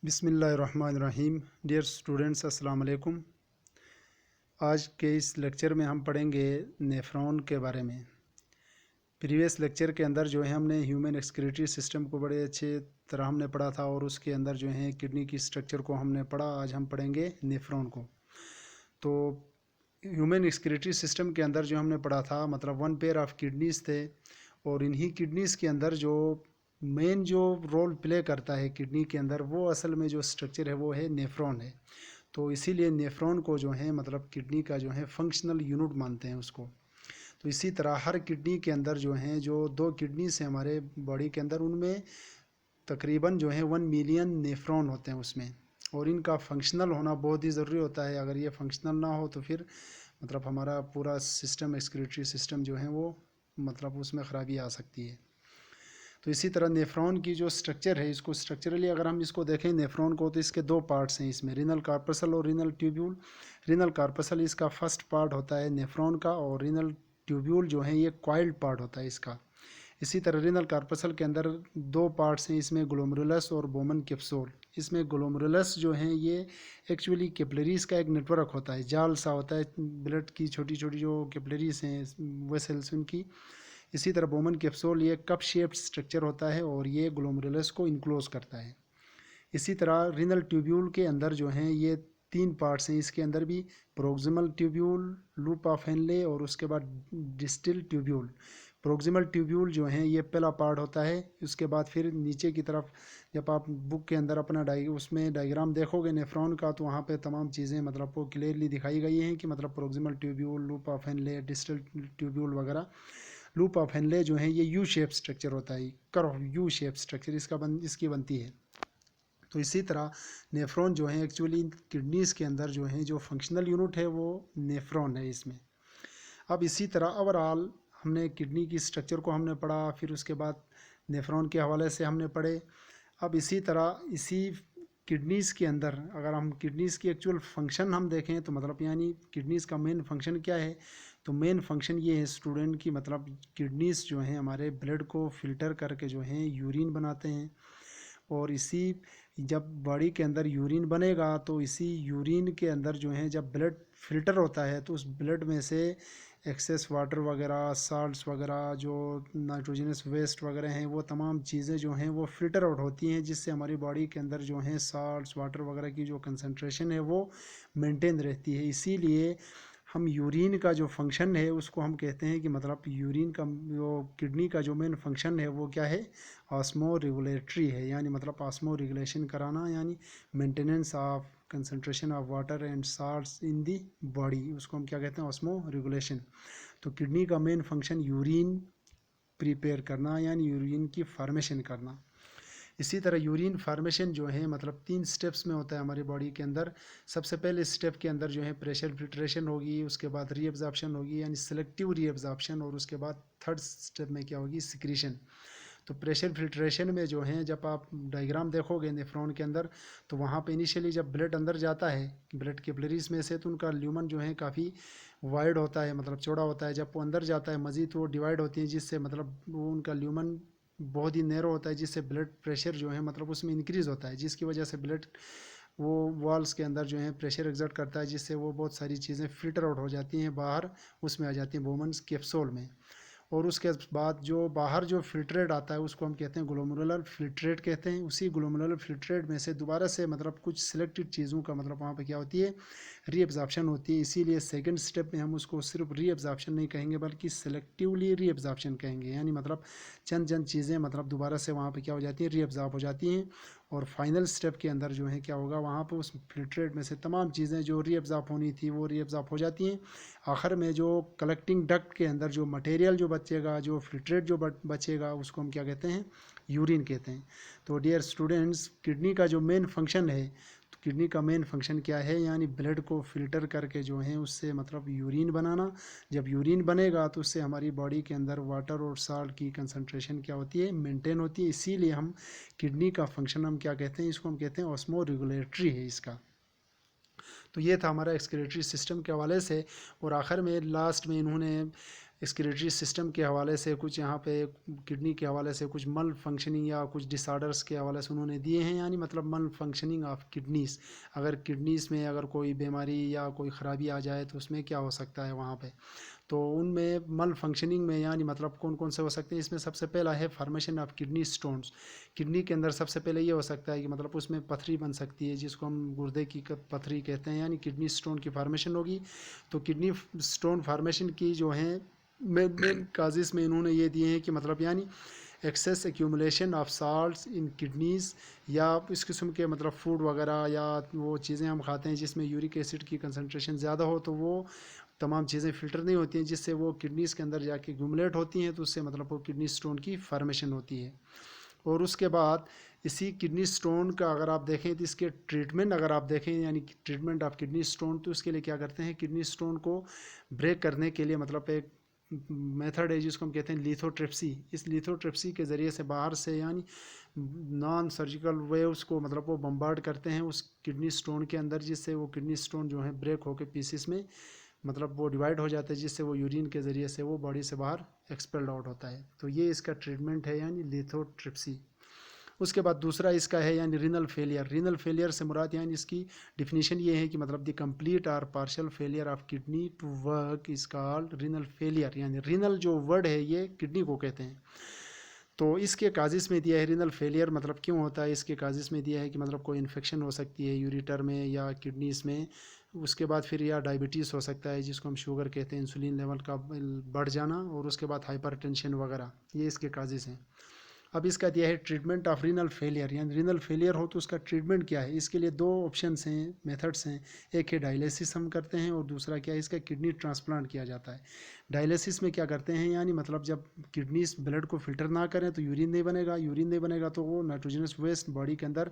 बिस्मिल्लाहिर्रहमानिर्रहीम। Dear students, अस्सलाम वालेकुम। आज के इस लेक्चर में हम पढ़ेंगे नेफ्रॉन के बारे में। प्रीवियस लेक्चर के अंदर जो है हमने ह्यूमन एक्सक्रीटरी सिस्टम को बड़े अच्छे तरह हमने पढ़ा था और उसके अंदर जो है किडनी की स्ट्रक्चर को हमने पढ़ा। आज हम पढ़ेंगे नेफ्रॉन को। तो ह्यूमन एक्सक्रीटरी सिस्टम के अंदर जो हमने पढ़ा था, मतलब वन पेयर ऑफ किडनीज थे और इन्हीं किडनीज़ के अंदर जो मेन जो रोल प्ले करता है किडनी के अंदर, वो असल में जो स्ट्रक्चर है वो है नेफ्रॉन है। तो इसीलिए नेफ्रॉन को जो है मतलब किडनी का जो है फंक्शनल यूनिट मानते हैं उसको। तो इसी तरह हर किडनी के अंदर जो है जो दो किडनीज हैं हमारे बॉडी के अंदर, उनमें तकरीबन जो है 1 मिलियन नेफ्रॉन होते हैं उसमें, और इनका फंक्शनल होना बहुत ही ज़रूरी होता है। अगर ये फंक्शनल ना हो तो फिर मतलब हमारा पूरा सिस्टम, एक्सक्रीटरी सिस्टम जो है वो मतलब उसमें ख़राबी आ सकती है। तो इसी तरह नेफ्रॉन की जो स्ट्रक्चर है, इसको स्ट्रक्चरली अगर हम इसको देखें नेफ्रॉन को, तो इसके दो पार्ट्स हैं इसमें, रीनल कार्पसल और रीनल ट्यूब्यूल। रीनल कार्पसल इसका फर्स्ट पार्ट होता है नेफ्रॉन का, और रीनल ट्यूब्यूल जो है ये कॉइल्ड पार्ट होता है इसका। इसी तरह रीनल कार्पसल के अंदर दो पार्ट्स हैं इसमें, ग्लोमेरुलस और बोमन कैप्सूल। इसमें ग्लोमेरुलस जो है ये एक्चुअली कैपिलरीज का एक नेटवर्क होता है, जाल सा होता है ब्लड की, छोटी छोटी जो कैपिलरीज हैं वेसल्स उनकी। इसी तरह बोमन कैप्सूल ये कप शेप्ड स्ट्रक्चर होता है और ये ग्लोमेरुलस को इनक्लोज करता है। इसी तरह रीनल ट्यूब्यूल के अंदर जो हैं ये तीन पार्ट्स हैं इसके अंदर भी, proximal tubule, loop of Henle और उसके बाद डिस्टल ट्यूब्यूल। प्रोक्सिमल ट्यूब्यूल जो है ये पहला पार्ट होता है। उसके बाद फिर नीचे की तरफ जब आप बुक के अंदर अपना उसमें डायग्राम देखोगे नेफ्रॉन का, तो वहाँ पे तमाम चीज़ें मतलब वो क्लियरली दिखाई गई हैं कि मतलब proximal tubule, loop of Henle, distal tubule वगैरह। लूप ऑफ हेनले जो है ये यू शेप स्ट्रक्चर होता है, कर्व यू शेप स्ट्रक्चर इसकी बनती है। तो इसी तरह नेफ्रॉन जो है एक्चुअली किडनीज़ के अंदर जो है जो फंक्शनल यूनिट है वो नेफ्रॉन है इसमें। अब इसी तरह ओवरऑल हमने किडनी की स्ट्रक्चर को हमने पढ़ा, फिर उसके बाद नेफ्रॉन के हवाले से हमने पढ़े। अब इसी तरह इसी किडनीज़ के अंदर अगर हम किडनीज़ की एक्चुअल फंक्शन हम देखें तो मतलब यानी किडनीज़ का मेन फंक्शन क्या है, तो मेन फंक्शन ये है स्टूडेंट की, मतलब किडनीज़ जो हैं हमारे ब्लड को फ़िल्टर करके जो हैं यूरिन बनाते हैं। और इसी जब बॉडी के अंदर यूरिन बनेगा तो इसी यूरिन के अंदर जो है जब ब्लड फ़िल्टर होता है तो उस ब्लड में से एक्सेस वाटर वगैरह, साल्ट्स वगैरह, जो नाइट्रोजनस वेस्ट वगैरह हैं, वो तमाम चीज़ें जो हैं वो फ़िल्टर आउट होती हैं, जिससे हमारी बॉडी के अंदर जो है साल्ट्स वाटर वगैरह की जो कंसंट्रेशन है वो मेंटेन रहती है। इसीलिए हम यूरिन का जो फंक्शन है उसको हम कहते हैं कि मतलब यूरिन का जो किडनी का जो मेन फंक्शन है वो क्या है, ऑस्मो रेगुलेटरी है। यानी मतलब ऑस्मो रेगुलेशन कराना, यानी maintenance of concentration of water and salts in the body, उसको हम क्या कहते हैं, ऑस्मो रेगुलेशन। तो किडनी का मेन फंक्शन यूरिन प्रिपेयर करना, यानी यूरिन की फार्मेशन करना। इसी तरह यूरिन फार्मेशन जो है मतलब 3 स्टेप्स में होता है हमारी बॉडी के अंदर। सबसे पहले स्टेप के अंदर जो है प्रेशर फिल्ट्रेशन होगी, उसके बाद रीअब्जॉर्प्शन होगी यानी सेलेक्टिव रीअब्जॉर्प्शन, और उसके बाद थर्ड स्टेप में क्या होगी, सिक्रीशन। तो प्रेशर फिल्ट्रेशन में जो है जब आप डायग्राम देखोगे नेफ्रॉन के अंदर, तो वहाँ पे इनिशियली जब ब्लड अंदर जाता है ब्लड कैपिलरीज में से, तो उनका ल्यूमन जो है काफ़ी वाइड होता है, मतलब चौड़ा होता है। जब वो अंदर जाता है मज़ीद तो वो डिवाइड होती है, जिससे मतलब वो उनका ल्यूमन बहुत ही नैरो होता है, जिससे ब्लड प्रेशर जो है मतलब उसमें इंक्रीज़ होता है, जिसकी वजह से ब्लड वो वॉल्स के अंदर जो है प्रेशर एग्जर्ट करता है, जिससे वो बहुत सारी चीज़ें फ़िल्टर आउट हो जाती हैं, बाहर उसमें आ जाती हैं बोमन्स कैप्सूल में। और उसके बाद जो बाहर जो फिल्ट्रेट आता है उसको हम कहते हैं ग्लोमेरुलर फिल्ट्रेट कहते हैं। उसी ग्लोमेरुलर फिल्ट्रेट में से दोबारा से मतलब कुछ सिलेक्टेड चीज़ों का मतलब वहाँ पे क्या होती है, रीअब्जॉर्प्शन होती है। इसीलिए सेकंड स्टेप में हम उसको सिर्फ रीअब्जॉर्प्शन नहीं कहेंगे बल्कि सिलेक्टिवली रीअब्जॉर्प्शन कहेंगे, यानी मतलब चंद चंद चीज़ें मतलब दोबारा से वहाँ पे क्या हो जाती हैं, रीअब्जॉर्ब हो जाती हैं। और फाइनल स्टेप के अंदर जो है क्या होगा, वहाँ पर उस फिल्ट्रेट में से तमाम चीज़ें जो रीअब्जॉर्ब होनी थी वो रीअब्जॉर्ब हो जाती हैं। आखिर में जो कलेक्टिंग डक्ट के अंदर जो मटेरियल जो बचेगा, जो फिल्ट्रेट जो बचेगा, उसको हम क्या कहते हैं, यूरिन कहते हैं। तो डियर स्टूडेंट्स, किडनी का जो मेन फंक्शन है, तो किडनी का मेन फंक्शन क्या है, यानी ब्लड को फिल्टर करके जो है उससे मतलब यूरिन बनाना। जब यूरिन बनेगा तो उससे हमारी बॉडी के अंदर वाटर और साल्ट की कंसंट्रेशन क्या होती है, मेंटेन होती है। इसीलिए हम किडनी का फंक्शन हम क्या कहते हैं, इसको हम कहते हैं ऑस्मो रेगुलेटरी है इसका। तो ये था हमारा एक्सक्रीटरी सिस्टम के हवाले से। और आखिर में लास्ट में इन्होंने एक्सक्रीटरी सिस्टम के हवाले से, कुछ यहाँ पे किडनी के हवाले से कुछ मल फंक्शनिंग या कुछ डिसऑर्डर्स के हवाले से उन्होंने दिए हैं, यानी मतलब मल फंक्शनिंग ऑफ किडनीज़। अगर किडनीज़ में अगर कोई बीमारी या कोई ख़राबी आ जाए तो उसमें क्या हो सकता है वहाँ पे, तो उनमें मल फंक्शनिंग में यानी मतलब कौन कौन से हो सकते हैं। इसमें सबसे पहला है formation of kidney stones. Kidney के अंदर सबसे पहले ये हो सकता है कि मतलब उसमें पथरी बन सकती है, जिसको हम गुर्दे की पथरी कहते हैं, यानी किडनी स्टोन की फॉर्मेशन होगी। तो किडनी स्टोन फॉर्मेशन की जो है मेन काजेस में इन्होंने ये दिए हैं कि मतलब यानी excess accumulation of salts in kidneys, या इस किस्म के मतलब फूड वगैरह या वो चीज़ें हम खाते हैं जिसमें यूरिक एसिड की कंसनट्रेशन ज़्यादा हो, तो वो तमाम चीज़ें फ़िल्टर नहीं होती हैं, जिससे वो किडनीज़ के अंदर जाके एक्यूमुलेट होती हैं, तो उससे मतलब वो किडनी स्टोन की फॉर्मेशन होती है। और उसके बाद इसी किडनी स्टोन का अगर आप देखें तो इसके ट्रीटमेंट अगर आप देखें, यानी ट्रीटमेंट ऑफ किडनी स्टोन, तो इसके लिए क्या करते हैं, किडनी स्टोन को ब्रेक करने के लिए मतलब एक मेथड है जिसको हम कहते हैं लिथोट्रिप्सी। इस लिथोट्रिप्सी के ज़रिए से बाहर से यानी नॉन सर्जिकल वेव्स को मतलब वो बम्बार्ड करते हैं उस किडनी स्टोन के अंदर, जिससे वो किडनी स्टोन जो है ब्रेक होकर पीसीस में मतलब वो डिवाइड हो जाता है, जिससे वो यूरिन के ज़रिए से वो बॉडी से बाहर एक्सपेल्ड आउट होता है। तो ये इसका ट्रीटमेंट है, यानी लिथोट्रिप्सी। उसके बाद दूसरा इसका है यानी रीनल फेलियर। रीनल फेलियर से मुराद यानी इसकी डिफिनीशन ये है कि मतलब द कंप्लीट और partial failure of kidney to work is called renal failure. यानी रीनल जो वर्ड है ये किडनी को कहते हैं। तो इसके काजिस में दिया है रीनल फेलियर मतलब क्यों होता है, इसके काजिस में दिया है कि मतलब कोई इन्फेक्शन हो सकती है यूरिटर में या किडनीज में। उसके बाद फिर या डायबिटीज़ हो सकता है जिसको हम शुगर कहते हैं, इंसुलिन लेवल का बढ़ जाना, और उसके बाद हाइपरटेंशन वगैरह, ये इसके काजिस हैं। अब इसका दिया है ट्रीटमेंट ऑफ रीनल फेलियर, यानी रीनल फेलियर हो तो उसका ट्रीटमेंट क्या है। इसके लिए दो ऑप्शंस हैं, मेथड्स हैं। एक है डायलिसिस हम करते हैं, और दूसरा क्या है, इसका किडनी ट्रांसप्लांट किया जाता है। डायलिसिस में क्या करते हैं, यानी मतलब जब किडनीज ब्लड को फिल्टर ना करें तो यूरिन नहीं बनेगा, यूरिन नहीं बनेगा तो वो नाइट्रोजनस वेस्ट बॉडी के अंदर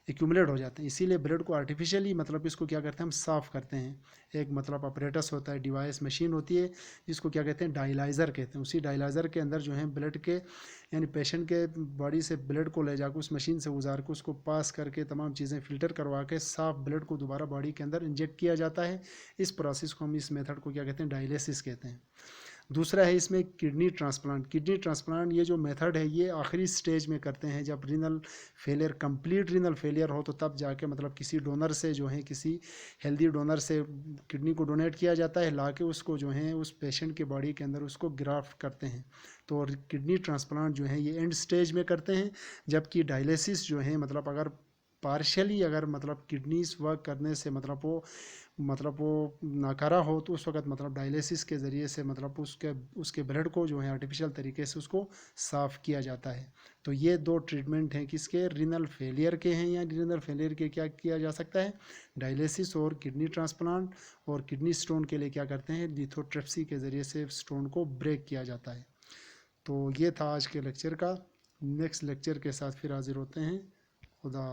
एक्यूमुलेट हो जाते हैं। इसीलिए ब्लड को आर्टिफिशियली मतलब इसको क्या करते हैं, हम साफ़ करते हैं। एक मतलब अपरेटस होता है, डिवाइस मशीन होती है, जिसको क्या कहते हैं, डायलाइज़र कहते हैं। उसी डायलाइज़र के अंदर जो है ब्लड के यानी पेशेंट के बॉडी से ब्लड को ले जाकर उस मशीन से गुजार के उसको पास करके तमाम चीज़ें फ़िल्टर करवा के साफ ब्लड को दोबारा बॉडी के अंदर इंजेक्ट किया जाता है। इस प्रोसेस को हम, इस मेथड को क्या कहते हैं, डायलिसिस कहते हैं। दूसरा है इसमें किडनी ट्रांसप्लांट। किडनी ट्रांसप्लांट ये जो मेथड है ये आखिरी स्टेज में करते हैं, जब renal failure, complete renal failure हो, तो तब जाके मतलब किसी डोनर से जो है, किसी हेल्दी डोनर से किडनी को डोनेट किया जाता है, ला के उसको जो है उस पेशेंट के बॉडी के अंदर उसको ग्राफ्ट करते हैं। तो किडनी ट्रांसप्लांट जो है ये एंड स्टेज में करते हैं। जबकि डायलिसिस जो है मतलब अगर पार्शली अगर मतलब किडनीज वर्क करने से मतलब वो नाकारा हो, तो उस वक्त मतलब डायलिसिस के ज़रिए से मतलब उसके ब्लड को जो है आर्टिफिशियल तरीके से उसको साफ़ किया जाता है। तो ये दो ट्रीटमेंट हैं किसके, रीनल फेलियर के हैं। या रीनल फेलियर के क्या किया जा सकता है, डायलिसिस और किडनी ट्रांसप्लांट। और किडनी स्टोन के लिए क्या करते हैं, लिथोट्रिप्सी के ज़रिए से स्टोन को ब्रेक किया जाता है। तो ये था आज के लेक्चर का। नेक्स्ट लेक्चर के साथ फिर हाजिर होते हैं। खुदा